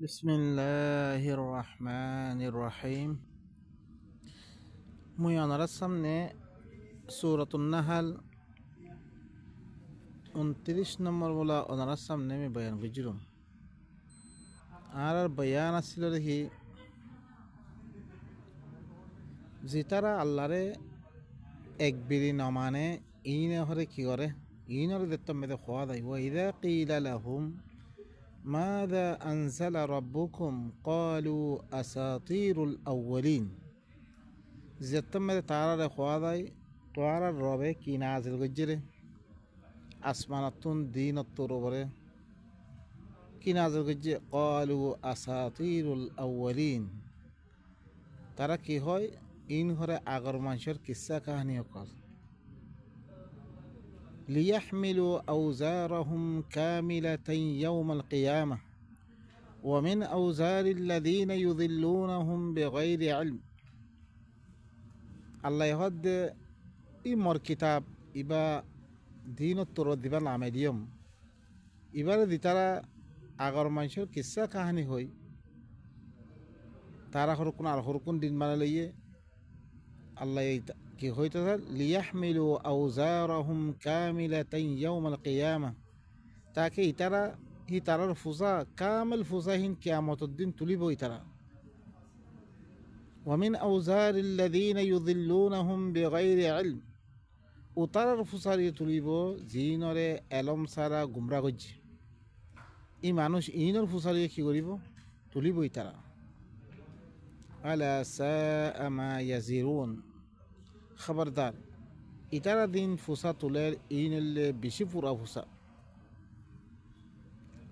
বিসমিল্লাহির রহমানির রহিম। মুই অনারার সামনে সূরাতুন নাহাল 29 নম্বর বলা অনারার সামনে আমি বয়ান করছিলাম। আর বয়ান আসছিল দেখি যে তারা আল্লাহরে এক বিলি নমানে ইনে হরে কি করে ইনরে দেখতাম মেয়েদের খোয়া দেয় ওয়াইদা কিলা লাহুম মাযা আনজালা রাব্বুকুম ক্বালু আসাতিরুল আউয়ালিন। যেতাম মেয়েদের তারারে খোয়া দেয় তোয়ার রবে কি নাজিল গজ্জরে আসমানাতুন দিনত্তর ওপরে কি নাজিল গজ্জে ক্বালু আসাতিরুল আউয়ালিন। তারা কি হয় ইন ঘরে আগর মানুষের কিসা কাহানি অকল লিয়াহমিলু আউজারহুম কামিলাতান ইয়াউমাল কিয়ামা ওয়া মিন আউজারিল্লাযীনা ইউযিল্লুনাহুম বিগাইরি ইলম। আল্লাহ হদ ই মর কিতাব ইবা দিনত্তর দিবা নামে দিয়ম এবারে দিতারা আগর মানুষের কিসা কাহানি হই তারা হরকুন আর হরকুন দিন মানে লইয়ে আল্লাহ কি হইতে লিয়াহমিলু আউজারহুম কামিলাতান ইয়াউমাল কিয়ামা তাকে ইতারা হি তারার ফুজা কামেল ফুজাহিন কিয়ামতের দিন তুলিব ইতারা। ওয়ামিন আউজারিল্লাযীনা ইউযিল্লুনাহুম বিগাইরি ইলম ও তারার ফুসারি তুলিব জিনরে এলম সারা গুমরা গজ্জে ই মানুষ ইনর ফুসারি কি করিব তুলিব ইতারা। আলা সাআ মা ইয়াজিরুন খবরদার ইতারা দিন ফুসা তুলের ইনলে বেশি পুরা ফুসা।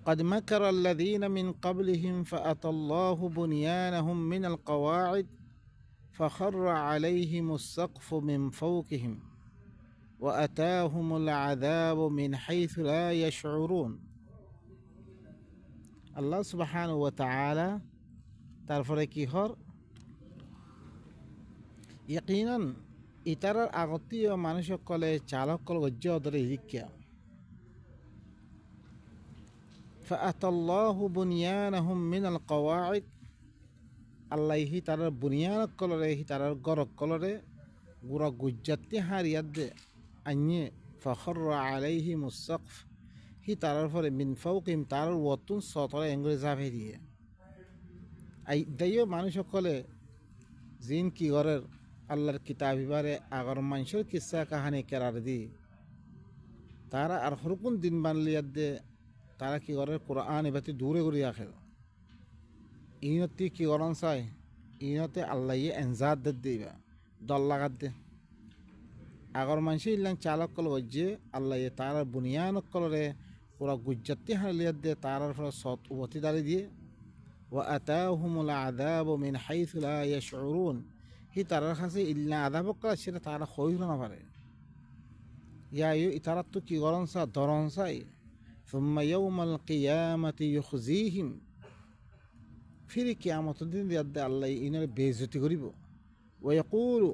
قد مكر الذين من قبلهم فأتى الله بنيانهم من القواعد فخر عليهم السقف من فوقهم وأتاهم العذاب من حيث لا يشعرون। الله سبحانه وتعالى তারপরে কি হর ইয়াকিনান ইতারার আগতীয় মানুষ সকলে চালক কল গজ্জ ধরে হিরিক্যা ফাআতাল্লাহু বুনিয়ানাহুম মিনাল কওয়াইদ আল্লাহ হি তারার বুনিয়ান কলরে হি তারার গরক কলরে গুড়া গুজ্জাতি হারিয়াত দে আইয়ে ফখররা আলাইহিমুস সাকফ হি তারার পরে মিন ফাওকিহিম তারার ওয়াতুন সতরে এঙ্গরে জাভে দিয়ে আই দাইও মানুষ সকলে জিন কি ঘরের আল্লাহর কিতাব ইবারে আগর মানুষের কিসা কাহানি কেরার দি তারা আর হরকুন দিন বানলিয়াত দে তারা কি করে কোরআন এবারে দূরে করে রাখে ইনতি কি করন চাই ইনতে আল্লাহ এনজাদ দিবা দল লাগাত দে আগর মানুষ ইল্লাং চালক কল যে আল্লাহ তারা বুনিয়ান কলরে পুরা গুজ্জাতি হালিয়াত দে তারার ফলে সৎ উপতি দাঁড়িয়ে দিয়ে ওয়া আতাহুমুল আযাবু মিন হাইসু লা ইয়াশউরুন হি তারার কাছে ইল্লা আযাব করা সেটা তারা হইল না পারে ইয়া ইতারা তো কি করন চা ধরন চাই সুম্মা ইয়াউমাল কিয়ামাতি ইউখজিহিম ফিরে কিয়ামতের দিন দিয়াতে আল্লাহ ইনের বেইজ্জতি করিব ওয়া ইয়াকুলু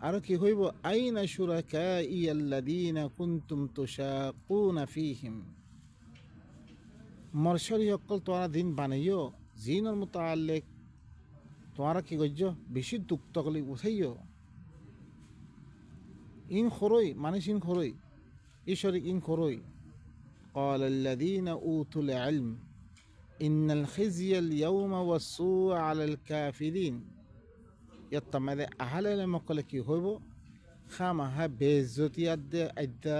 আর কি হইব আইনা শুরাকাই আল্লাযীনা কুনতুম তুশাকুনা ফীহিম মরশরি সকল তোরা দিন বানাইও জিনের মুতাআল্লিক তোরা কি গজ্জ বেশি দুঃখ তকলি উঠাইও ইন খরই মানুষ ইন খরই ঈশ্বরিক ইন খরই قال الذين أوتوا العلم إن الخزي اليوم والسوء على الكافرين يتمد أهل المقلة كي هو خامها بيزوتي أدى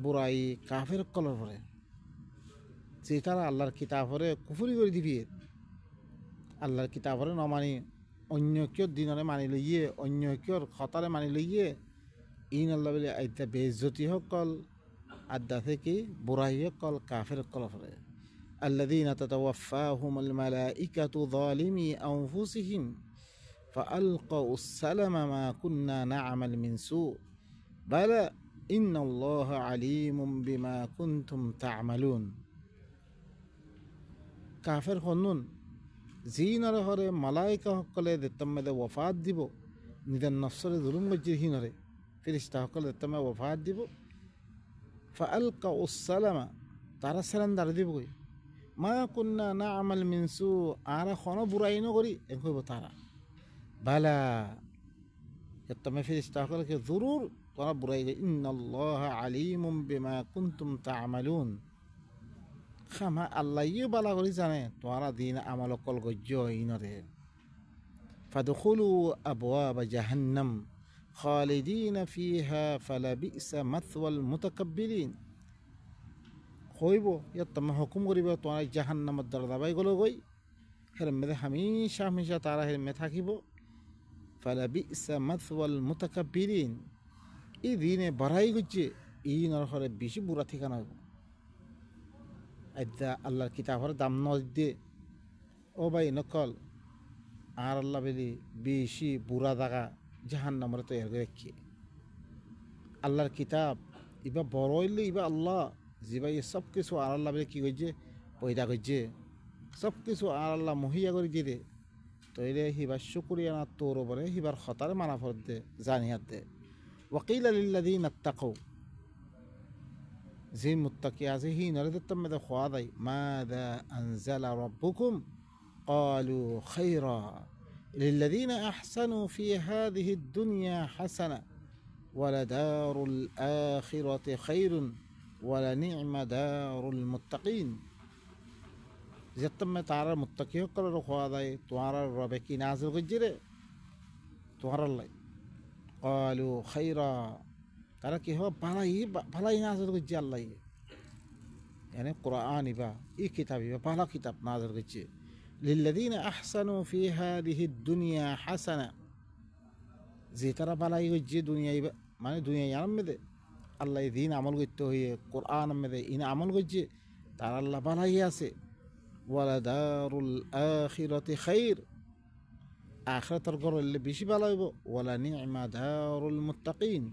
براي كافر قلر فره سيطار الله الكتاب فره كفري করে দিবি আল্লাহর কিতাব ফরে না মানি অন্য কেউ দিনরে মানি লইয়ে অন্য কেউ খতারে মানি লইয়ে ইন আল্লাহ বলে আইতা বেইজ্জতি হকল আদা থেকে বুড়াই কল কাফের কল ফরে আল্লাযীনা তাতাওয়াফাহুমুল মালাইকাতু যালিমি আনফুসিহিম ফাআলকাউস সালামা মা কুন্না না'মাল মিন সু বালা ইন্নাল্লাহা আলীমুম বিমা কুনতুম তা'মালুন। কাফের হনুন জিনরে হরে মালাইকা সকলে দেতমে ওয়াফাত দিব নিদান নফসরে জুলুম গজ্জির হিনরে ফেরেশতা সকলে দেতমে ওয়াফাত দিব ফাআলকাউস সালামা তারা সালাম দাঁড় দিব মা কুন্না না'মাল মিন সু আর কোনো বুরাই নকরি এ কইব তারা বালা তমে ফেরেশতা সকলকে জরুর তোমরা বুরাই ইন্নাল্লাহা আলিমুম বিমা কুনতুম তা'মালুন খামা আল্লাহ ইয়ে বালা করি জানে তোমরা দিন আমল কল গজ্জ ইনরে ফাদখুলু আবওয়াব জাহান্নাম খালিদিন ফিহা ফালাবিসা মাথওয়াল মুতাকাব্বিরিন হইব ইয়াত তুমি হুকুম করিব তোমরা জাহান্নামের দরজা বাই গলো গই হের মেদে হামেশা হামেশা তারা হের মে থাকিব ফালাবিসা মাথওয়াল মুতাকাব্বিরিন এই দিনে বাড়াই গজ্জে ই নরহরে বেশি বুড়া ঠিকানা হইব আইদা আল্লাহর কিতাবর দাম নদে ও ভাই নকল আর আল্লাহ বেলি বেশি বুড়া দাগা জাহান্নামরে তৈরি করে রাখি আল্লাহর কিতাব ইবা বড় হইলে ইবা আল্লাহ জিবাই সব কিছু আর আল্লাহ বেলি কি করছে পয়দা করছে সব কিছু আর আল্লাহ মহিয়া করে দিয়ে তৈরে হিবার শুকুরিয়া না তোর ওপরে হিবার খতার মানা ফর দে জানিয়াত দে ওয়াকিল আলিল্লাযীনা ইত্তাকাউ যে মুত্তাকি আছে হি নরে তম্মে খোয়া দেয় মাযা আনজালা রাব্বুকুম قالوا خيرا للذين أحسنوا في هذه الدنيا حسنة ولدار الآخرة خير ولنعم دار المتقين جتم تعالى المتقي قال رخوا ذي تعالى الربكي نازل غجرة تعالى الله قالوا خيرا ترى كي هو بلاي نازل غجر الله يعني قرآن با إيه كتاب با بلا كتاب نازل غجر للذين أحسنوا في هذه الدنيا حسنة زي ترى بلاي غجر دنيا মানে দুনিয়া ইয়ার মধ্যে আল্লাহ দিন আমল করতে হয়ে কোরআন মধ্যে ইন আমল করছে তার আল্লাহ বালাই আছে ওয়ালা দারুল আখিরাতি খাইর আখিরাতের ঘর হইলে বেশি ভালো হইব ওয়ালা নি'মা দারুল মুত্তাকিন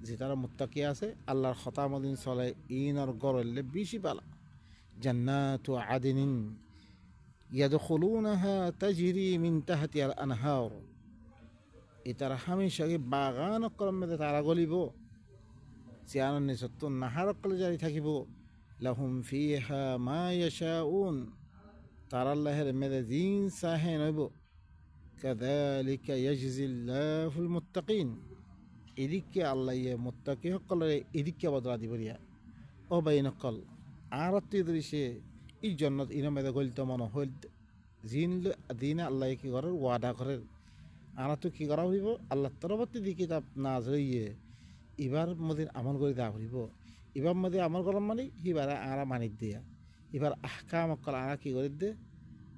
যে তারা মুত্তাকি আছে আল্লাহর খতা মদিন চলে ইনর ঘর হইলে বেশি ভালো জান্নাতু আদিনিন ইয়াদখুলুনাহা তাজরি মিন তাহতিহাল আনহার ইতারা হামেশা বাগান কলম মেদে তারা গলিব সিয়ান নিসত্ত নাহার কলে জারি থাকিব লাহুম ফিহা মা ইয়াশাউন তারা আল্লাহর মেদে জিন সাহে নইব কাযালিকা ইয়াজজিল্লাহুল মুত্তাকিন এদিকে আল্লাহ ইয়ে মুত্তাকি সকলে এদিকে বদলা দিবরিয়া ও বাইনকল আর দৃশ্যে এই জন্নত ইন মেদে গলিত মন হইল জিন দিন আল্লাহ কি করার ওয়াদা করেন আনা তো কি করা হইব আল্লাহ তরবর্তী দিকে তা না জড়িয়ে এবার মদিন আমল করে দেওয়া হইব এবার মধ্যে আমল করার মানে এবার আরা মানিক দেয়া এবার আহকাম অকল আরা কি করে দে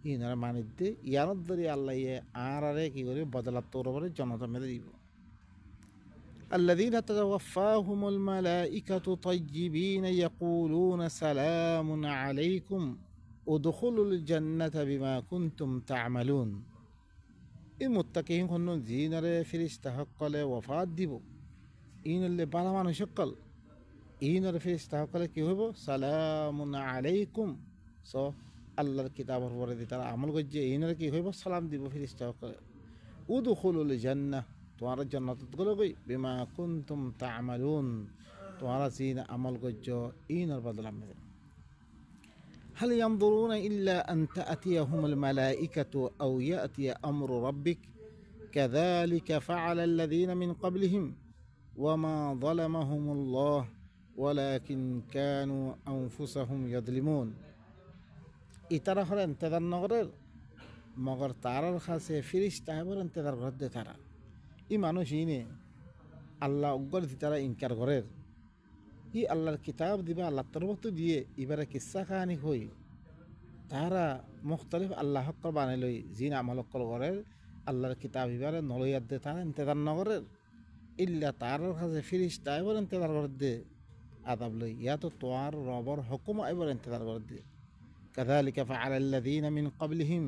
ইনারা মানিক দে ইয়ানত ধরে আল্লাহ ইয়ে আরে কি করে বদলা তোর ওপরে জনতা মেরে দিব الذين تتوفاهم الملائكة طيبين يقولون سلام عليكم ادخلوا الجنة بما كنتم تعملون এই মুত্তাকিন কোনো জিনারে ফেরেশতা সকলে ওয়াফাত দিব ইনলে বালা মানুষ সকল ইনরে ফেরেশতা সকলে কি হইব সালামুন আলাইকুম সো আল্লাহর কিতাবের উপরে দি তারা আমল করছে ইনরে কি হইব সালাম দিব ফেরেশতা সকলে উদখুলুল জান্নাহ তোমার জান্নাতত গলে গই বিমা কুনতুম তা'মালুন তোমারা জিন আমল করছো ইনর বদলা মে هل ينظرون إلا أن تأتيهم الملائكة أو يأتي أمر ربك كذلك فعل الذين من قبلهم وما ظلمهم الله ولكن كانوا أنفسهم يظلمون إترى هر انتظار نغرر مگر تارر خاصه فرشته بر انتظار غرد تارا ই মানুষ ইনে আল্লাহ অজ্ঞর তারা ইনকার করের ই আল্লাহর কিতাব দিবা আল্লাহ তরফত দিয়ে এবারে কিসা কাহানি হই তারা মুখতলিফ আল্লাহ হকর বানাই লই জিন আমল হকর করের আল্লাহর কিতাব এবারে নলইয়ার দে তারা ইন্তজার নগরের ইল্লা তার কাছে ফিরিস্তা এবার ইন্তজার করে দে আদাব লই ইয়া তো তোয়ার রবর হুকুম এবার ইন্তজার করে দে কাযালিকা ফাআলাল্লাযীনা মিন ক্বাবলিহিম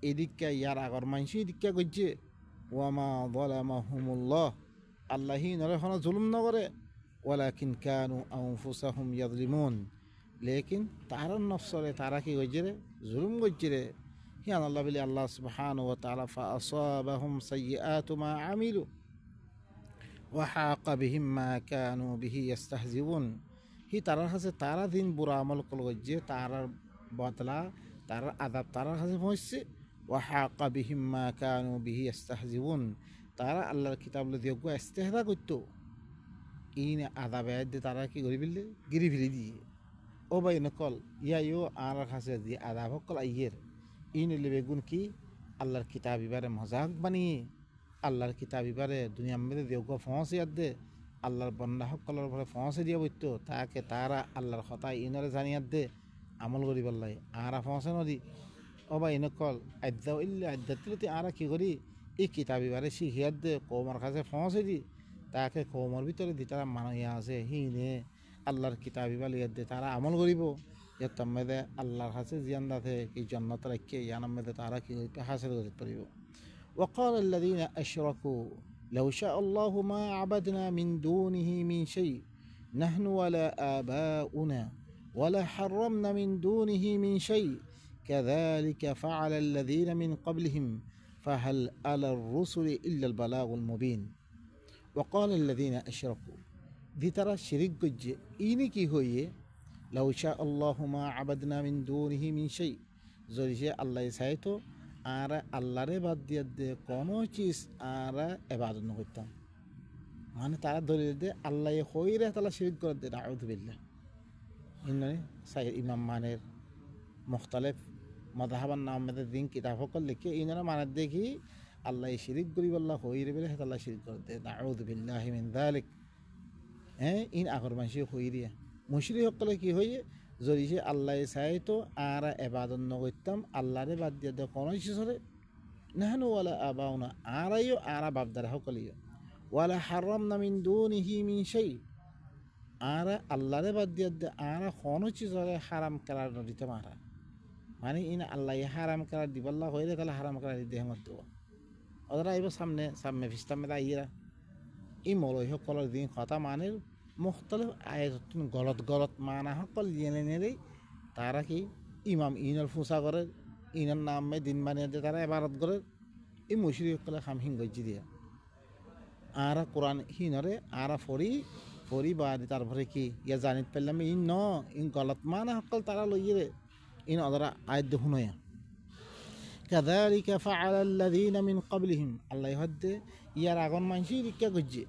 এদিকে ইয়ার আগর মানসি এদিকে গজ্জে ওয়ামা যালামাহুমুল্লাহ আল্লাহি নরে হনা জুলুম নগরে ওয়ালাকিন কানু আনফুসাহুম ইয়াযলিমুন লেকিন তারা নফসরে তারা কি গজ্জে জুলুম গজ্জে হিয়ান আল্লাহ বিলি আল্লাহ সুবহানাহু ওয়া তাআলা ফাআসাবাহুম সাইয়্যাতু মা আমিলু ওয়া হাকা বিহিম মা কানু বিহি ইস্তাহজিউন হি তারার কাছে তারা দিন বুড়া আমল কল গজ্জে তারার বদলা তার আযাব তার কাছে পৌঁছছে। ওয়া হাকা বিহিম মা কানু বিহি ইস্তাহজিউন, তারা আল্লাহর কিতাব লইয়া ইস্তেহজা করতো। ইন আযাবে আইতে তারা কি করি ফেললে, গিরি ফিরি দিয়ে। ও ভাই নকল ইয়ো আর কাছে দিয়ে আযাব সকল আইয়ের ইন বেগুন কি আল্লাহর কিতাব ইবারে মজাক বানিয়ে আল্লাহর কিতাব ইবারে দুনিয়ার মধ্যে দেওগ পৌঁছে দে, আল্লাহর বন্দা সকলের উপরে পৌঁছে দিয়ে বইতো তাকে তারা আল্লাহর কথা ইনরে জানিয়াত দে আমল করি বললাই আরা পৌঁছে নদী। ও ভাই নকল আদ্যাও ইল্লা আদ্যাতুলতি আরা কি করি এই কিতাব ইবারে শিখিয়াত দে কৌমার কাছে পৌঁছে দি, তাকে কৌমর ভিতরে দি তারা মানিয়া আছে হিনে আল্লাহর কিতাব ইবা লিয়াত দে তারা আমল করিব। ইয়ার মেদে আল্লাহর কাছে জিয়ান দাতে কি জন্নত রাখিয়ে ইয়ানার মেদে তারা কি হাসিল করতে পারিব। وقال الذين أشركوا لو شاء الله ما عبدنا من دونه من شيء نحن ولا آباؤنا ولا حرمنا من دونه من شيء كذلك فعل الذين من قبلهم فهل على الرسل إلا البلاغ المبين وقال الذين أشركوا دي ترى شريك جي إني كي هوي لو شاء الله ما عبدنا من دونه من شيء زوجي الله يسايتو আর আল্লাহরে বাদ দিয়ে দে কোনো চিজ আর এবাদত না করতাম, মানে তারা দলিল দে আল্লাহ হইরে তালা শিরিক করে দে নাউযুবিল্লাহ। ইন্নে সাই ইমাম মানের মুখতালিফ মাযহাবান নামের দিন কিতাব সকল লিখে ইনারা মানের দেখি আল্লাহ শিরিক করি আল্লাহ হইরে বলে তালা শিরিক করে দে নাউযুবিল্লাহি মিন যালিক। ইন আগর মাসি হইরিয়া মুশরিক সকলে কি হইয়ে যদি সে আল্লাহ চাই তো আর এবাদত নকরতাম আল্লাহরে বাদ দিয়ে দেয় কোনো কিছুরে নাহানু ওয়ালা আবাউনা আরাইও আরা বাপদারা সকলিও ওয়ালা হারামনা মিন দুনিহি মিন শাই আর আল্লাহরে বাদ দিয়ে দে আরা কোনো কিছুরে হারাম করার নদীতে মারা, মানে ইন আল্লাহ হারাম করার দিবাল্লাহ হইলে তাহলে হারাম করার দেহ মত ওরা আইব সামনে সামনে ফিস্তামে আইয়েরা ই মলয় সকলের দিন কথা মানের মুখতলিফ আয়াত গলত গলত মানা সকল জেনে নেই তারা কি ইমাম ইনর ফুসা করে ইনার নামে দিন বানিয়ে দিয়ে তারা এবারত করে এই মুশরিক সকলে খাম হিংগজি দিয়া আর কোরআন হিনরে আর ফরি বাদ তারপরে কি ইয়া জানিত পেলাম ইন ন ইন গলত মানা সকল তারা লইয়ে ইন ওরা আয়াত শুনয়া কাযালিকা ফাআলা আল্লাযীনা মিন ক্বাবলিহিম আল্লাহ হদ্দে ইয়ার আগন মানসি রিক্কা গজ্জে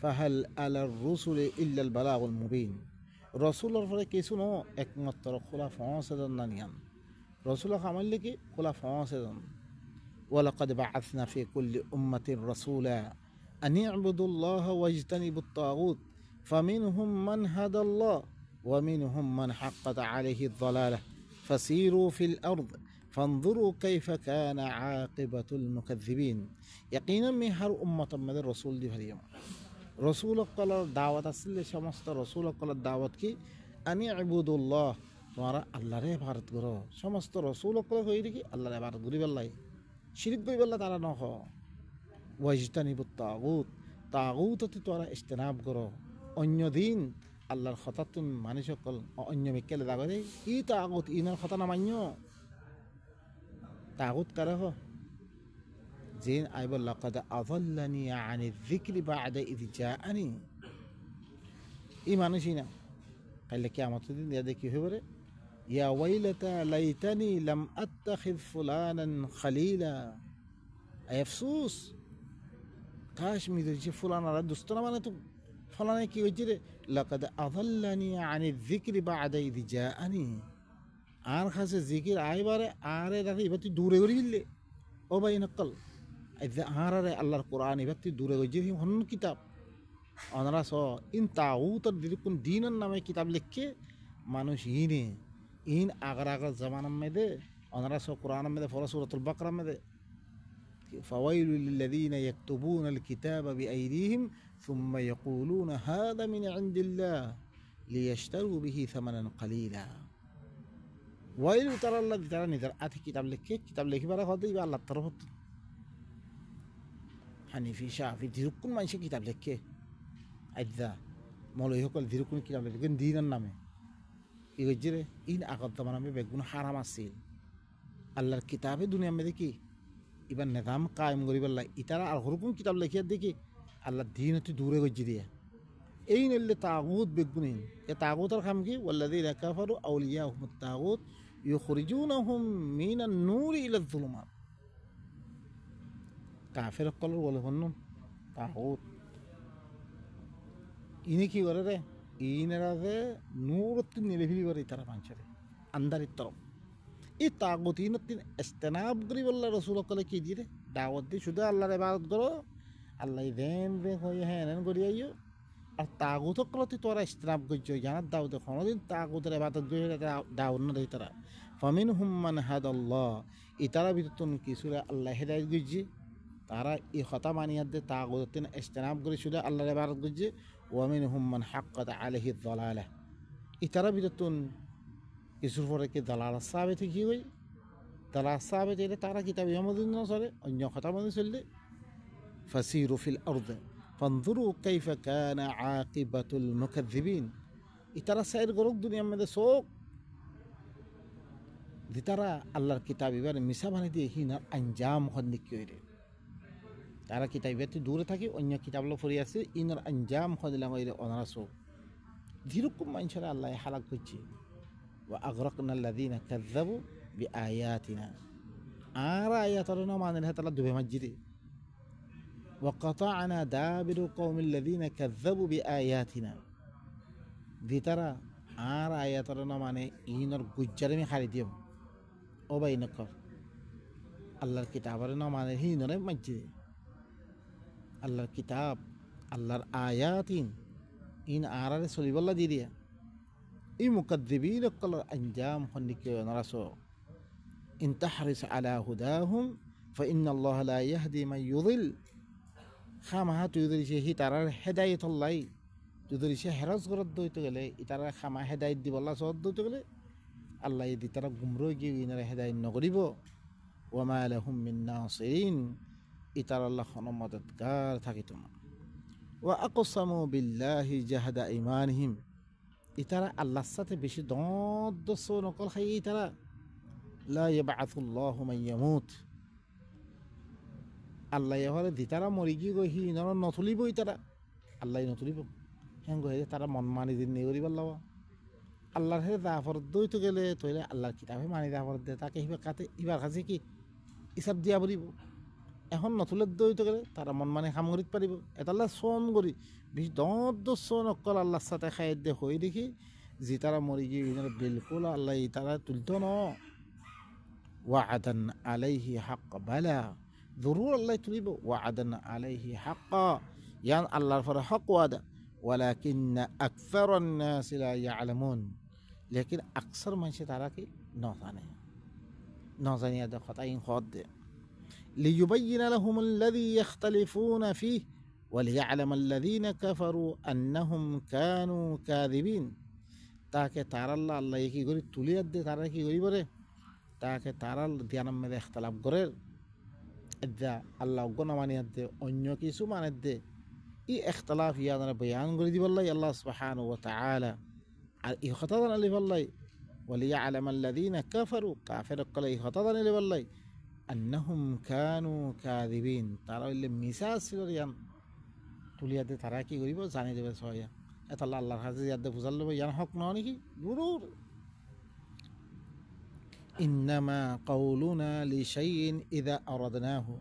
ফাহাল আলার রসুল ইল্লাল বালাগুল মুবিন রসুলের পরে কিছু ন একমাত্র খোলা ফসেজন না নিয়ান রসুল খামাইলে কি খোলা ফসেজন ওয়ালাকাদ বাআসনা ফি কুল্লি উম্মাতির রাসূলা আন ইবুদুল্লাহ ওয়াজতানিবুত তাগুত ফামিনহুম মান হাদাল্লাহ ওয়া মিনহুম মান হাক্কাত আলাইহি আয-যালালাহ ফাসিরু ফিল আরদ ফানজুরু কাইফা কানা আকিবাতুল মুকাজ্জিবিন। ইয়াকিনান মি হার উম্মাতের মধ্যে রসুল দি ভারিয়া রসুল অকলের দাওয়াত আসলে সমস্ত রসুল অকলের দাওয়াত কি আনি ইবুদুল্লাহ তোমরা আল্লাহরে ইবাদত করো, সমস্ত রসুল অকলে হই কি আল্লাহরে ইবাদত করি বেল্লাই শিরিক করি বেল্লা তারা নহ ওয়াজতানিবুত তাগুত তাগুততে তোমরা ইজতিনাব করো অন্য দিন আল্লাহর কথা তুমি মানি সকল অন্য মিকেলে দাগরে ই তাগুত ইনার কথা না মান্য তাগুত কারে হ জিন আইব লাকাদ আযাল্লানি আনি যিকরি বা'দা ইয জাআনি ই মানুষই না কাইলে কিয়ামতের দিন দেখি হইবরে ইয়া ওয়াইলাতা লাইতানি লাম আত্তাখিয ফুলানান খলিলা আফসোস কাশ মি যে ফুলানারা দোস্ত না মানে তো ফলানে কি হইছে রে লাকাদ আযাল্লানি আনি যিকরি বা'দা ইয জাআনি আর কাছে জিকির আইবারে আরে রাতে ইবাতি দূরে করি দিলে ও ভাই নকল আহারে আল্লাহর কোরআন এবার দূরে গিয়ে হন কিতাব অনারা স ইন তাগুতের দিরকুন দিনের নামে কিতাব লিখে মানুষ ইন আগার আগার জামানার মেদে অনারা স কোরআন মেদে ফলা সূরাতুল বাকরা মেদে ফাওয়াইলুল লিল্লাযীনা ইয়াকতুবুনাল কিতাবা বিআইদিহিম সুম্মা ইয়াকুলুনা হাযা মিন ইনদিল্লাহ লিয়াশতারু বিহি থামানান কালীলা। ওয়াইল তারা নিজের আথি কিতাব লিখিবার হতে আল্লাহ তরফ হানিফি শাফি ধীরকুন মানুষের কিতাব লেখে আজ্জা মলই সকল ধীরকুন কিতাব লেখেন দিনের নামে ই হচ্ছে রে ইন আগত জামান আমি বেগুন হারাম আসছিল আল্লাহর কিতাবে দুনিয়া মেয়ে দেখি এবার নিজাম কায়েম করিবার লাই ইতারা আর হরকুন কিতাব লেখিয়া দেখি আল্লাহ দিন হতে দূরে গজ্জি দিয়া এই নইলে তাগুত বেগুন এ তাগুতের খাম কি ওয়াল্লাযীনা কাফারু আউলিয়াহুমুত তাগুত ইউখরিজুনাহুম মিনান নূরি ইলাজ যুলুমাত। কাফের কলর বলে হন্নুন তাগুত ইনি কি করে রে, ইনারা যে নূরত্ব নিলেভিলি করে তারা মানুষের আন্দারির তরফ এই তাগুত ইনত্তিন ইস্তেনাব করি বললা রসুল কলে কি দিয়ে রে দাওয়াত দিয়ে শুধু আল্লাহর ইবাদত করো, আল্লাহ দেন দেন হয়ে হ্যাঁ এন করি আইও। আর তাগুত কলতে তোরা ইস্তেনাব করছ জানার দাওতে কোনোদিন তাগুতের ইবাদত করে দাওয়াত না দেয় তারা। ফামিন হুম্মান হাদাল্লাহ ইতারা ভিতর কিছু আল্লাহ হেদায়ত গিয়েছে, তারা এই হতা মানিয়ার দিয়ে তাগুতিন ইস্তেনাব করে শুধু আল্লাহর ইবাদত করছে। ওয়ামিন হুম্মান হাক্কাত আলাইহি যালালাহ ইতারা ভিতর কিছুর পরে কি দালাল সাবেত কি হই, দালাল সাবেত এলে তারা কিতাব ইমামুদ্দিন না চলে অন্য কথা মনে চললে। ফাসিরু ফিল আরদ ফানজুরু কাইফা কানা আকিবাতুল মুকাজ্জিবিন ইতারা সাইর গরক দুনিয়ার মধ্যে শোক দিতারা আল্লাহর কিতাব এবার মিশা বানিয়ে দিয়ে হিনার আঞ্জাম হন্দিক করে তারা কিতাব এবার দূরে থাকি অন্য কিতাব লোক ফরি আছে ইনার আঞ্জাম হদিলাম অনারা শোক যেরকম মানুষেরা আল্লাহ হালাক করছে। وأغرقنا الذين كذبوا بآياتنا আর আয়াতর না মানে তারা ডুবে মাঝিরে। وقطعنا دابر القوم الذين كذبوا بآياتنا দি তারা আর আয়াতর না মানে ইনর গুজ্জারে আমি হারি দিও ও বাই নকর আল্লাহর কিতাবের না মানে হিনরে মাঝিরে আল্লাহর কিতাব আল্লাহর আয়াতিন ইন আরারে সলিবল্লা দি দিয়া এই মুকাদ্দিবিন কলর আঞ্জাম হন্নিকে নরাসো ইন তাহরিস আলা হুদাহুম ফাইন্নাল্লাহ লা ইয়াহদি মান ইউদিল খামাহা তুই যদি সে হি তারার হেদায়েত লাই তুই যদি সে হেরাজ করত দইতে গেলে ইতারা খামা হেদায়েত দিব আল্লাহ সদ দইতে গেলে আল্লাহ যদি তারা গুমরো গিয়ে ইনারা হেদায়েত নকরিব। ওয়ামা লাহুম মিন নাসিরিন ইতারা আল্লাহ কোন মদদগার থাকিত না। ওয়া আকসামু বিল্লাহি জাহাদা ঈমানহিম ইতারা আল্লাহর সাথে বেশি দদ্দস নকল খাই ইতারা লা ইয়াবআসুল্লাহু মান ইয়ামুত আল্লাহ হলে দিতারা মরি গিয়ে গই নর নতুলিব ইতারা আল্লাহ নতুলিব হ্যাঁ গো তারা মন মানি দিন নেই করিবার লাও আল্লাহর হে দাফর দইতে গেলে তইলে আল্লাহর কিতাবে মানি দাফর দে তাকে হিবার কাতে ইবার কাছে কি হিসাব দিয়া বলিব। এখন নতুলের দইতে গেলে তারা মন মানে কাম করিতে পারিব এতাল্লা সোন করি বেশি দদ্দস নকল আল্লাহর সাথে খাই দে হই দেখি যে তারা মরি গিয়ে বিলকুল আল্লাহ তারা তুলত ন। ওয়াদান আলাইহি হাক্ক বালা জরুর আল্লাহ তুলিব ওয়াদান আলাইহি হাক্ক ইয়ান আল্লাহর ফর হক ওয়াদা ওয়ালাকিন্না আকসারান নাস লা ইয়ালামুন লেকিন আকসার মানুষ তারা কি ন জানে দে কথা ইন খদ দে লিয়ুবাইয়িনা লাহুমুল লাযী ইখতালিফুনা ফীহি وليعلم الذين كفروا أنهم كانوا كاذبين তাকে তারাল্লা আল্লাহ কি করি তুলিয়ার দে তারা কি করি বলে তাকে তারাল ধ্যানের মধ্যে ইখতিলাফ করে যা আল্লাহ অজ্ঞনা মানিয়ার দে অন্য কিছু মানের দে ই ইখতিলাফ ইয়াদারা বয়ান করে দিবাল্লাই আল্লাহ সুবহানাহু ওয়া তাআলা আর ই কথা জানালি বললাই وليعلم الذين كفروا কাফের কলে ই কথা জানালি বললাই أنهم كانوا كاذبين তারা হইলে মিছা ছিল ইয়ান তুলিয়াতে তারা কি করিব জানি দেবে সয়া এতাল্লা আল্লাহর কাছে ইয়াদে বুঝাল লব ইয়ান হক নয় নাকি গুরুর। ইন্নামা কাউলুনা লিশাইইন ইযা আরাদনাহু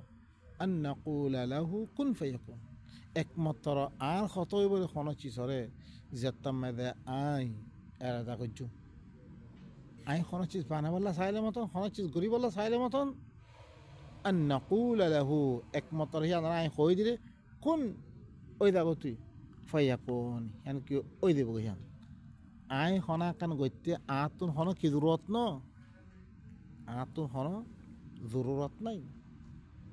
আন নাকুলা লাহু কুন ফায়াকুন একমাত্র আর কতই বলে কোন চিজরে যেতাম মেদে আই এরাদা করছু আই কোন চিজ বানাবল্লা চাইলে মতন কোন চিজ গরিবল্লা চাইলে মতন আন নাকুলা লাহু একমাত্র হিয়ান আই কই দিলে কোন ওই দাগো তুই ফাইয়াকুন হেন কি ওই দেব হিয়ান আই হনা কান গইতে আতুন হন কি জরুরত ন আতুন হন জরুরত নাই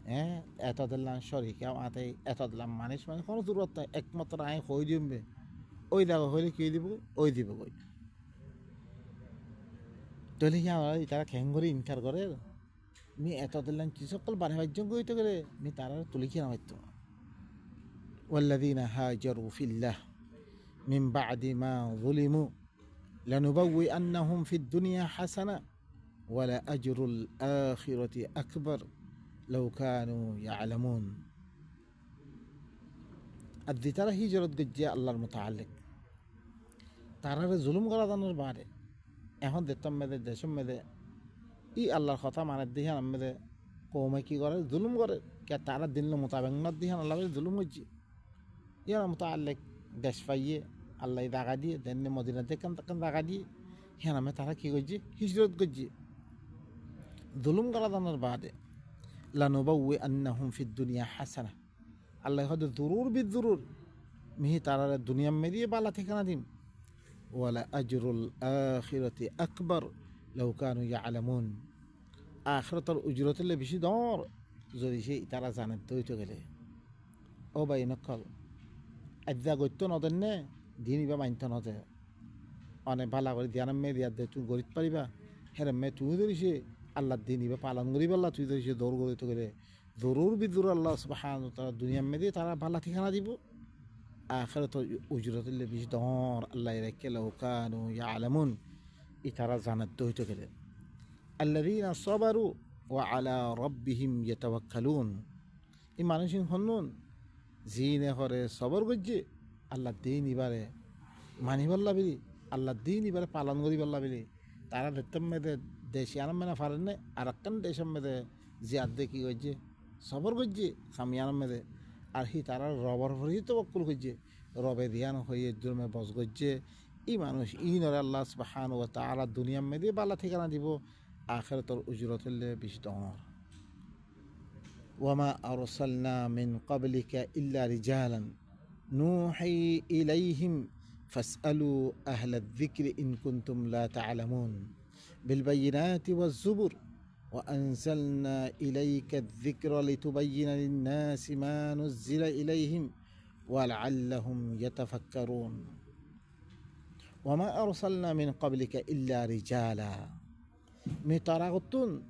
হ্যাঁ এত দিলাম সরি কেউ আতে এত দিলাম মানুষ মানে কোনো জরুরত নাই একমাত্র আই কই দিবে ওই দাগো হইলে কি দিব ওই দিব কই তাহলে কি তারা খ্যাং করে ইনকার করে মি এত দিলাম কি সকল বারে বাজ্য গইতে গেলে মি তারা তুলি কি নামাইতো। والذين هاجروا في الله من بعد ما ظلموا لنبوئنهم في الدنيا حسنة ولأجر الآخرة أكبر لو كانوا يعلمون الذي ترى هجرت جاء الله المتعلق ترى ظلم غلط عن البعض এখন দেখতাম মেয়েদের দেশের মেয়েদের ই আল্লাহর কথা মানে দিহান আমাদের কৌমে কি করে জুলুম করে কে তারা দিন মোতাবেক না দিহান আল্লাহ জুলুম হচ্ছে ইয়ার মতো আল্লাহ দেশ পাইয়ে আল্লাহ দাগা দিয়ে দেন মদিনা দেখেন তখন দাগা দিয়ে হ্যাঁ আমি তারা কী করছি হিজরত করছি জুলুম করা দানোর বাদে লানুবাউই আন্নাহুম ফিদ দুনিয়া হাসানা আল্লাহ হয়তো জরুর বি জরুর মিহি তারা দুনিয়া মেরিয়ে বালা ঠিকানা দিন ওয়ালা আজরুল আখিরাতি আকবর লাউ কানু ইয়ালামুন আখিরাতের উজরতলে বেশি দর যদি সে তারা জানে তৈতে গেলে ও ভাই নকল আজ্ঞা গত্য নদেন নে দিন ইবা মানতে নদে অনেক ভালা করে দিয়ান মে দিয়া দে তুই গরিব পারিবা হেরে মে তুই ধরিছে আল্লাহ দিন ইবা পালন করিবা আল্লাহ তুই ধরিছে দৌড় গড়িতে গেলে জরুর বিদুর আল্লাহ সুবহানাহু ওয়া তাআলা দুনিয়া মে দিয়ে তারা ভালা ঠিকানা দিব আখিরাতের উজরতলে বেশি দর আল্লাহ রেখে লাউ কানু ইয়ালামুন ই তারা জানাত হইতে গেলে আল্লাযীনা সাবারু ওয়া আলা রাব্বিহিম ইয়াতাওয়াক্কালুন এই মানুষ হন্নুন জিনে হরে সবর করছে আল্লাহ দিন ইবারে মানিবাল্লা বিলি আল্লাহ দিন ইবারে পালন করিবাল্লা বিলি তারা দেখতাম মেয়েদের দেশে আনাম মেনা পারেন না আর একখান দেশের মেয়েদের জিয়াদ দিয়ে কী করছে সবর করছে খামিয়ানাম মেয়েদের আর হি তারা রবর ভরেই তো বকুল করছে রবে ধ্যান হয়ে জমে বস করছে ই মানুষ ই নরে আল্লাহ সুবহানাহু ওয়া তাআলা দুনিয়ার মেয়েদে বালা ঠিকানা দিব আখিরাতের উজরতের বেশি দর وما أرسلنا من قبلك إلا رجالا نوحي إليهم فاسألوا أهل الذكر إن كنتم لا تعلمون بالبينات والزبر وأنزلنا إليك الذكر لتبين للناس ما نزل إليهم ولعلهم يتفكرون وما أرسلنا من قبلك إلا رجالا متراغتون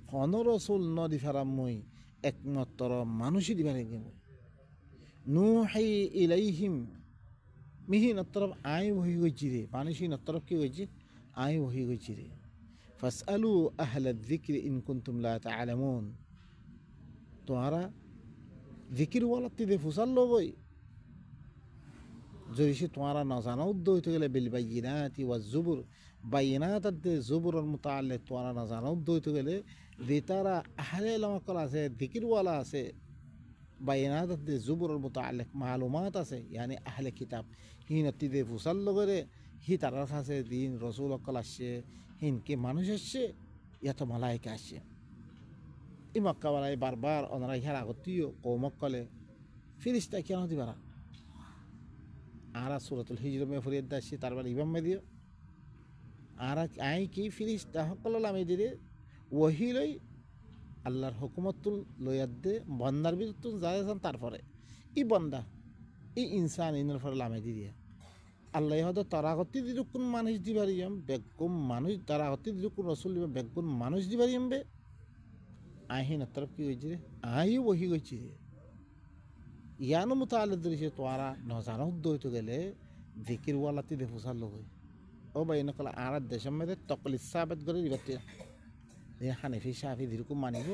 خان رسول نادي فرموي একমাত্র মানুষই দিবারে গেল নুহি ইলাইহিম মিহি নতরফ আই ওহি গইছি রে মানুষই নতরফ কি গইছি আই ওহি গইছি রে ফাসআলু আহলা যিকরি ইন কুনতুম লা তাআলামুন তোমরা জিকির ওয়ালাতে দে ফুসাল লগই যদি সে তোমরা না জানো উদ্দ হইতে গেলে বিল বাইয়িনাতি ওয়াজ জুবুর বাইয়িনাত দে জুবুরের মুতাআল্লিক তোমরা না জানো উদ্দ হইতে গেলে যে তারা আহলে লামাকল আছে জিকিরওয়ালা আছে বাইনাত দে জুবুরের মুতাআল্লিক মালুমাত আছে ইয়ানি আহলে কিতাব হিনতি দে ফুসাল লগরে হি তারার কাছে দিন রসুল অকল আসছে হিনকে মানুষ আসছে ইয়াত মালাইকা আসছে ই মক্কাওয়ালাই বারবার ওনারা ইহার আগতীয় কৌমকলে ফিরিস্তা কেন দিবারা আরা সুরাতুল হিজর মে ফরিয়াদ আসছে তারপর ইমাম মে দিও আর আই কি ফিরিস্তা সকল লামে দিলে ওহি লই আল্লাহর হুকুমতুল লইয়াদে বন্দার ভিতর যাইছেন তারপরে ই বন্দা ই ইনসান ইনের ফলে লামে দিয়ে আল্লাহ হয়তো তারাগতি দিল কোন মানুষ দিবারিয়াম বেগুম মানুষ তারাগতি দিল কোন রসুল দিবা বেগুন মানুষ দিবারিয়াম বে আহিন তরফ কি হয়েছে রে আহি ওহি গেছি রে ইয়ানো মুতাআল্লিক দিছে তোরা নজানো উদ্দইতে গেলে জিকির ওয়ালাতি দে ফুসাল লই ও বাইন কলা আর দেশের মধ্যে তকলিস সাবাত করে দিবাতে হানিফি শাফি দিরকম মানিব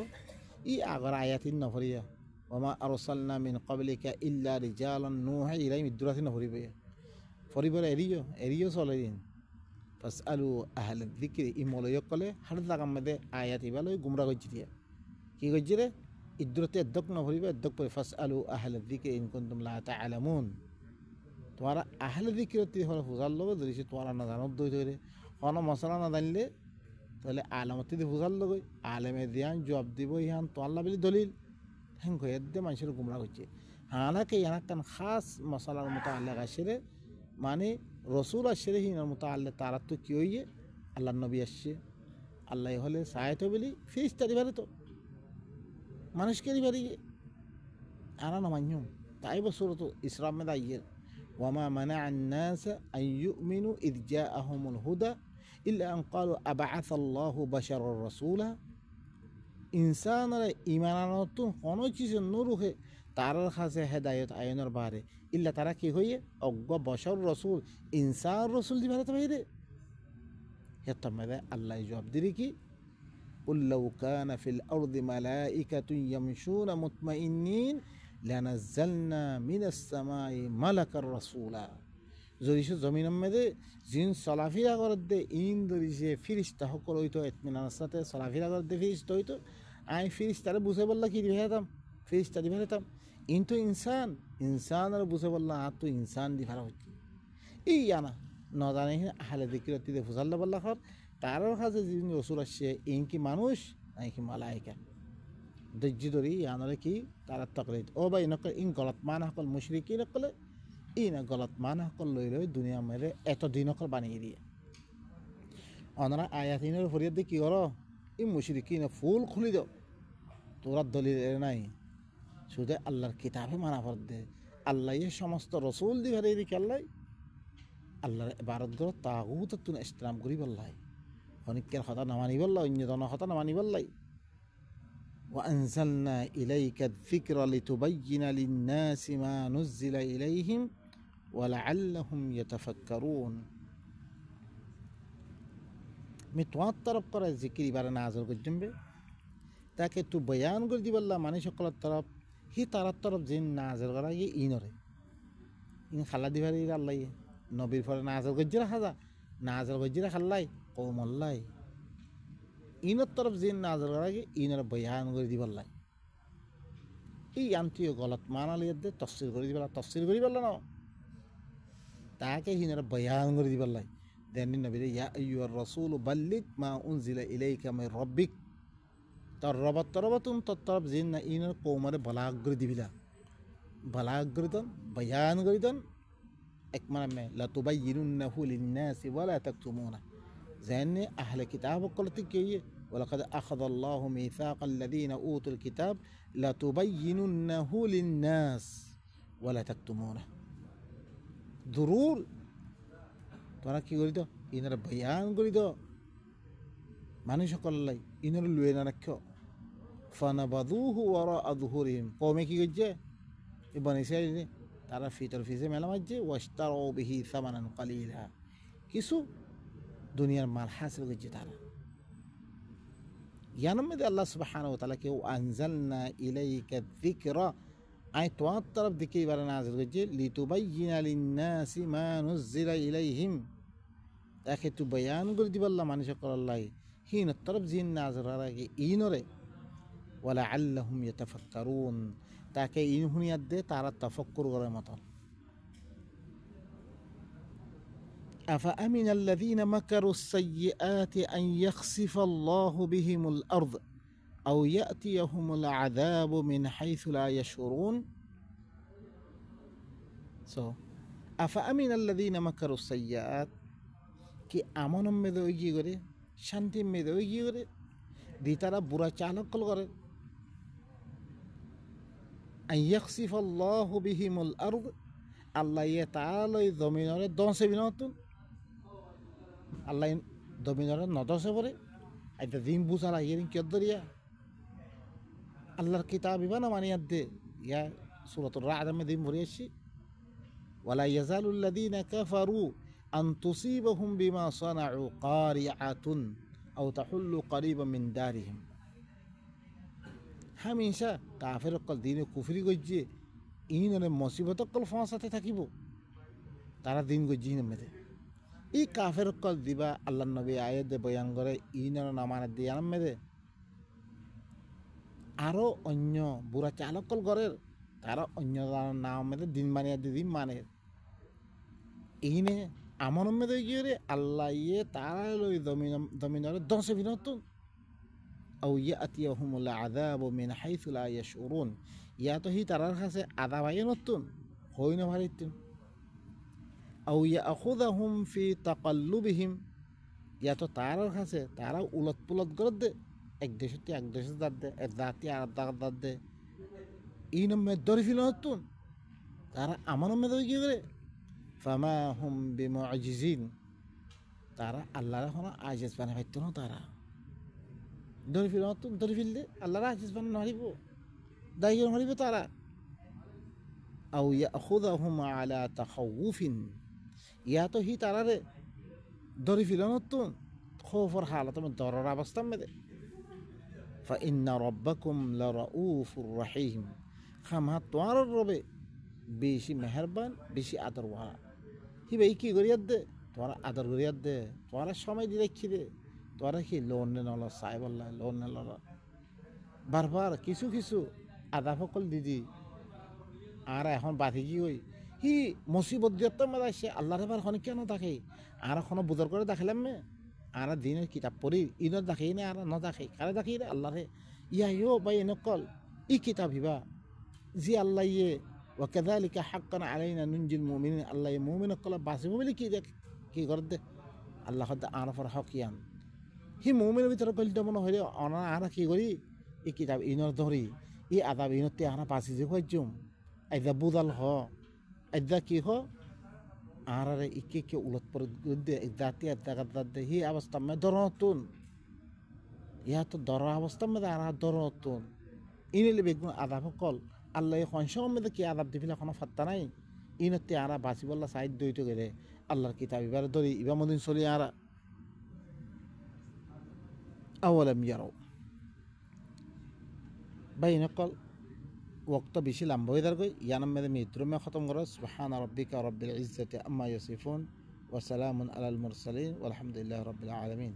ই আগর আয়াতিন নফরিয়া ওমা আরসালনা মিন ক্বাবলিকা ইল্লা রিজালান নুহি ইলাইহিম ইদরাতিন নফরিবে ফরিবরে এরিও চলে দিন ফাসআলু আহলা যিকরি ইমলয় কলে হার জাগার মধ্যে আয়াতি বালই গুমরা গজি দিয়া কি গজি রে ইদরাতে এদ্দক নফরিবে এদ্দক পরে ফাসআলু আহলা যিকরি ইন কুনতুম লা তাআলামুন তোমরা আহলা যিকরতি হল ফুজাল লগে ধরিছে তোমরা না জানো দই ধরে কোনো মশলা না জানলে তাহলে আলামতি দিয়ে বুঝার লগই আলেমে দিয়ান জবাব দিব ইহান তো আল্লাহ বলি দলিল হ্যাঁ কয়ে দিয়ে মানুষের গুমরা করছে হানাকে ইয়ানাকান খাস মশলার মতো আল্লাহ আসে মানে রসুল আসে হিনার মতো আল্লাহ তারা তো কি হইয়ে আল্লাহ নবী আসছে আল্লাহ হলে সাহায্য বলি ফিরিস্তা দিবারে তো মানুষকে দিবারে আনা না মান্য তাই বছর তো ইসলাম মে দাইয়ের ওয়ামা মানা আন্নাস আন ইউমিনু ইয জাআহুমুল হুদা ইল্লা আন ক্বালু আবআসাল্লাহু বাশারার রাসূলা ইনসানের ইমানানত কোনো কিছু নুরুহে তার কাছে হেদায়ত আয়নের বারে ইল্লা তারা কি হইয়ে অজ্ঞ বশর রসুল ইনসান রসুল দিবারে তো বাইরে হেতম মেদে আল্লাহ জবাব দিরি কি قل لو كان في الأرض ملائكة يمشون مطمئنين لنزلنا من السماء ملكا رسولا জরিসে জমিনের মেদে জিন চলাফিরা করে দে ইন ধরিছে ফিরিস্তা সকল হইতো এতমিনার সাথে চলাফিরা করে দে ফিরিস্তা হইতো আই ফিরিস্তারে বুঝে বললা কি দিবে হেতাম ফিরিস্তা দিবে হেতাম ইনতো ইনসান ইনসান আর বুঝে বললা আর তো ইনসান দি ভাড়া হচ্ছে এই আনা ন জানে আহলে দিকিরতিতে ফুসাল্লা বললা খর তারও কাছে যিনি রসুল আসছে ইনকি মানুষ নাকি মালাইকা ধৈর্য ধরি আনারে কি তারা তকলিদ ও বা ইনক ইন গলত মান সকল মুশরিকি নকলে ই না গলত মান সকল লই লই দুনিয়া মেরে এত দিন সকল বানিয়ে দিয়ে অনারা আয়াতিনের ফরিয়াদ দিয়ে কি করো ই মুশরিকি না ফুল খুলি দাও তোরা দলিল নাই শুধু আল্লাহর কিতাবে মানা ফর দে আল্লাহ সমস্ত রসুল দি ভারে দিকে আল্লাহর ইবাদত করো তাগুত তুন ইসলাম করি বললাই অনেকের কথা না মানি বললাই অন্য জনের কথা না মানি বললাই وأنزلنا إليك الذكر لتبين للناس ما نزل إليهم ولعلهم يتفكرون মিতওয়াত তরফ করে জিকির ইবারে নাজল করজমবে তাকে তু বয়ান করে দিবল্লা মানে সকলের তরফ হি তারার তরফ যে নাজল করা গিয়ে ইনরে ইন খাল্লা দিবারে আল্লাহ নবীর ফলে নাজল গজ্জিরা খাজা নাজল গজ্জিরা খাল্লাই কৌমল্লাই ইনের তরফ যে নাজল করা গিয়ে ইনের বয়ান করে দিবল্লাই এই আন্তীয় গলত মানালিয়ে দে তফসিল করে দিবলা তফসিল করি পারল না তাকে হিনারা বয়ান করে দিবল্লাই দেন নবীর ইয়া আইয়ুর রাসূল বাল্লিগ মা উনজিলা ইলাইকা মির রাব্বিক তোর রবত তরবতুন তোর তরফ জিন না ইনের কৌমারে বলাগ করে দিবিলা বলাগ করে দেন বয়ান করে দেন এক মানে মে লাতুবাইয়িনুন্নাহু লিন-নাসি ওয়া লা তাকতুমুনা জানে আহলে কিতাব কলতে কি ولقد أخذ الله ميثاق الذين أوتوا الكتاب لتبيننه للناس ولا تكتمونه ضرور তোরা কি করি তো ইনারা বয়ান করি তো মানুষ সকল্লাই ইনারা লুয়ে না রাখ ফানাবাদুহু ওয়ারাআ যুহুরিহিম কওমে কি করছে এই বনিসাই তারা ফিতর ফিজে মেলা মারছে ওয়াশতারু বিহি সামানান কালিলা কিছু দুনিয়ার মাল হাসিল করছে তারা ইয়ার মধ্যে আল্লাহ সুবহানাহু ওয়া তাআলা কে আনজালনা ইলাইকা যিকরা আই তোয়ার তরফ দিকে এবারে নাযিল করছে লিতুবাইয়িনা লিন-নাসি মা নুযিলা ইলাইহিম তাকে তু বয়ান করে দিবাল্লা মানুষ সকল্লাই হিন তরফ জিন নাযিল করার আগে ইনরে ওয়ালা আল্লাহুম ইয়াতাফাক্কারুন তাকে ইন হুনিয়াত দে তারা তাফাক্কুর করার মতো أفأمن الذين مكروا السيئات أن يخسف الله بهم الأرض أو يأتيهم العذاب من حيث لا يشعرون أفأمن الذين مكروا السيئات কি আমন মেদে ওই কি করে শান্তি মেদে ওই কি করে দি তারা বুড়া চালক করে আন ইয়াখসিফ আল্লাহু বিহিমুল আরদ আল্লাহ তাআলা এই জমিনের দশে বিনতুন আল্লাহ দমিনরে নদসে পড়ে আইতা দিন বুঝালা ইয়েরিং কেদরিয়া আল্লাহর কিতাব ইবানা মানিয়াদ দে ইয়া সূরাতুর রা'দ মে দিন ভরিয়েছি ওয়ালা ইয়াজালুল্লাযীনা কাফারু আন তুসিবাহুম বিমা সানাউ কারিআতুন আও তাহুল্লু করিবাম মিন দারিহিম হামেশা কাফের কল দিনে কুফরি গজ্জে ইনরে মুসিবত কল ফাঁসাতে থাকিব তারা দিন গজ্জি নেমে ই কাফের কল দিবা আল্লাহ নবী আয়াত দে বয়ান করে ইনর নামানে দিয়ে মেদে আরো অন্য বুড়া চালক কল গরের তারা অন্য নাম মেদে দিন মানিয়া দিন মানে ইনে আমন মেদে গিয়ে রে আল্লাহ ইয়ে তারা লই দমিনরে দশে বিনতুন আও ইয়াতিয়াহুমুল আযাবু মিন হাইসু লা ইয়াশউরুন ইয়া তো হি তারার কাছে আযাব আইয়ে নতুন হই না ভারিতুন আও ইয়াখুযাহুম ফি তাকাল্লুবিহিম ইয়া তো তারার কাছে তারা উলট পুলট করে দে এক দেশতে এক দেশে যাতে এক জাতি আর দাগ দে এই নামে দরিফিল নতুন তারা আমার নামে দই কি করে ফামা হুম বিমুজিজিন তারা আল্লাহর এখন আজিজ বানাই পাইতো না তারা দরিফিল নতুন দরিফিল দে আল্লাহর আজিজ বানাই মারিব দাইয়ের মারিব তারা আও ইয়াখুযাহুম আলা তাখাউফিন ইয়া তো হি তারারে দরিফিল নতুন খৌফর হালত মে দরর অবস্থা মে فإن ربكم لرؤوف رحيم খামা তোয়ার রবে বেশি মেহেরবান বেশি আদর ওয়ালা হিবাই কি করিয়ার দে তোমার আদর করিয়ার দে তোমার সময় দিয়ে রেখি দে তোমার কি লোন নে নল চাই বললা লোন নে লল বারবার কিছু কিছু আদা সকল দিদি আর এখন বাধি কি কই হি মুসিবত দিয়ত মেলা সে আল্লাহর এবার এখন কেন দেখে আর এখনো বুদর করে দেখালাম মে আর দিনের কিতাব পড়ি ইনত দেখেই না আর ন দেখে কারে দেখি রে আল্লাহরে ইয়া ইয়ো বা নকল ই কিতাব হিবা জি আল্লাহ ইয়ে ওয়াকাযালিকা হাক্কান আলাইনা নুনজিল মুমিনিন আল্লাহ মুমিন কল বাসিব বলে কি দেখ কি করে দে আল্লাহ হদ্দা আরফর হকিয়ান হি মুমিনের ভিতরে কইলতে মনে হইলে অনা আর কি করি ই কিতাব ইনর ধরি ই আদাব ইনতে আনা বাসি যে কইজুম আইদা বুদাল হ আইদা কি হ আর ইকে কে উলত পর দে জাতি আদা গাদা দে হি অবস্থা মে দরতুন ইয়া তো দর অবস্থা মে আর দরতুন ইনিলে বেগুন আদাব কল আল্লাহ কনসম মে কি আদাব দিবিলা কোনো ফাত্তা নাই ইনতে আরা বাসি বললা সাইড দইতো গেলে আল্লাহর কিতাব এবার ধরি ইবা মদিন চলি আর আওয়ালাম ইয়ারও ভাই নকল وقت বেশি লম্বা হয়ে দাঁড়ায় ইয়ানাম মেদে মিত্রমে খতম করো সুবহান রাব্বিকা রাব্বিল ইজ্জাতি আম্মা ইয়াসিফুন ওয়া সালামুন আলাল মুরসালিন ওয়ালহামদুলিল্লাহি রাব্বিল আলামিন।